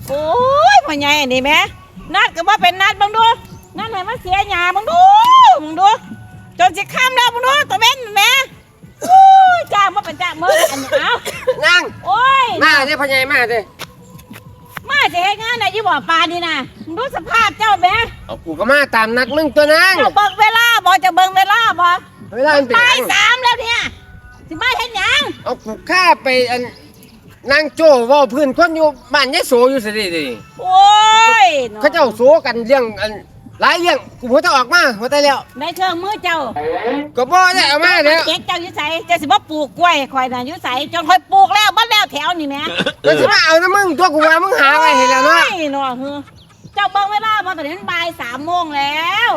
โอ้ยพ่อใหญ่นี่แม่นัดก็ว่าเป็นนัดบังดูนัดให้มันเสียหยาบังดูจนสิข้ามแล้วบังดูตัวเว้นแม่จ้างมาเป็นจ้างมืออันนี้เอา นั่ง โอ้ย มาเด้พ่อใหญ่มาเด้ มาจะให้งานไหนยี่บ่อปลานี่นะมึงดูสภาพเจ้าแม่ เอากูก็มาตามนักมึงตัวนั่ง เจ้าเบิ่งเวลาบ่จะเบิ่งเวลาบ่ เวลามันเป็น บ่าย หยัง สามแล้วเนี่ยสิมาเฮ็ดหยัง เอากูฆ่าไปอันนั่งโจ้เว่าพื้นคนอยู่บ้านยะโสอยู่สิดิ โอ้ย เขาเจ้าโสกันเรื่องอันหลายเรื่องกูหัวจะออกมาหัวใจแล้ว ในเครื่องมือเจ้า ก็บ่ได้เอามาแล้ว เจ๊กเจ้าอยู่ไสเจ้าสิบ่ปลูกกล้วยข่อยน่ะอยู่ไสจนข่อยปลูกแล้วบ่แล้วแถวนี่แม่ ก็สิมาเอานะมึงตัวกูว่ามึงหาไว้ให้แล้วเนาะ โอ้ยเนาะเฮ้อเจ้าเบิ่งเวลาบ่ตอนนี้มันบ่าย3 โมงแล้ว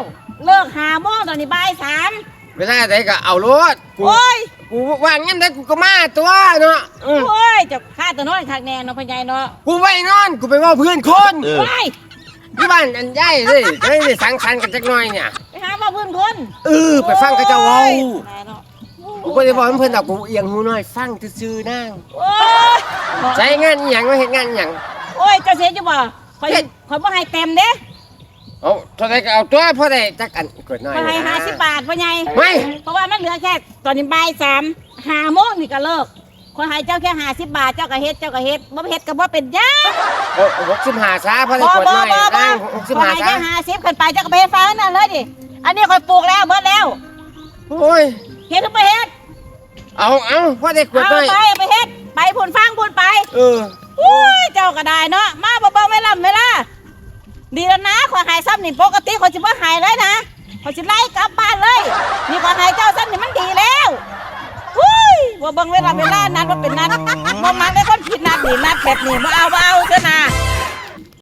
เลิก5 โมงตอนนี้บ่าย3 เวลาใดก็เอารถกู โอ้ย กูว่างงั้นได้กูก็มาตัวเนาะ โอ้ยเจ้าข้าตัวนอนคักแน่เนาะพ่อใหญ่เนาะ กูไว้นอนกูไปเว่าเพื่อนคน ว้าย ที่บ้านอันใหญ่เลยจะได้สังสรรค์กันจักหน่อยเนี่ย ไปหาว่าเพื่อนคน ไปฟังเขาเจ้าเว้า โอ้ยตายเนาะ กูบ่ได้บอกเพิ่นดอกกูเอียงหูน้อยฟังซื่อๆนาง โอ้ย ใช้งานอีหยังว่าเฮ็ดงานอีหยัง โอ้ยเจ้าเสียจะบ่ข่อยบ่ให้เต็มเด้ เอาเท่าใดก็เอาตัวพอได้จักอันกดหน่อย ข่อยให้50 บาทพ่อใหญ่ ไม่ เพราะว่ามันเหลือแค่ตอนนี้บ่าย3 5 โมงนี่ก็เลิกข่อยให้เจ้าแค่50 บาทเจ้าก็เฮ็ดบ่เฮ็ดก็บ่เป็นหยัง โอ้65ช้าพอได้กดหน่อยนาง ข่อยให้ 65ช้า แค่50ขึ้นไปเจ้าก็ไปเฮ็ดฟ้านั่นเลยดิอันนี้ข่อยปลูกแล้วเบิดแล้ว โอ้ย เฮ็ดหรือบ่เฮ็ด เอาพอได้กด เอา หน่อย ไปเฮ็ดไปพุ่นฟังพุ่นไป เออ อุ้ยเจ้าก็ได้เนาะมาเบาๆไม่ลำเวลาดีแล้วนะขอหายซ้ำนี่ปกติขอจะว่าหายเลยนะขอจะไล่กลับบ้านเลยนี่ขอหายเจ้าซ้ำนี่มันดีแล้วอุ้ยว่าเบิ่งเวลานัดว่าเป็นนัดบ่มันเป็นคนผิดนัดนี่นัดแบบนี้บ่เอาเถอะนะ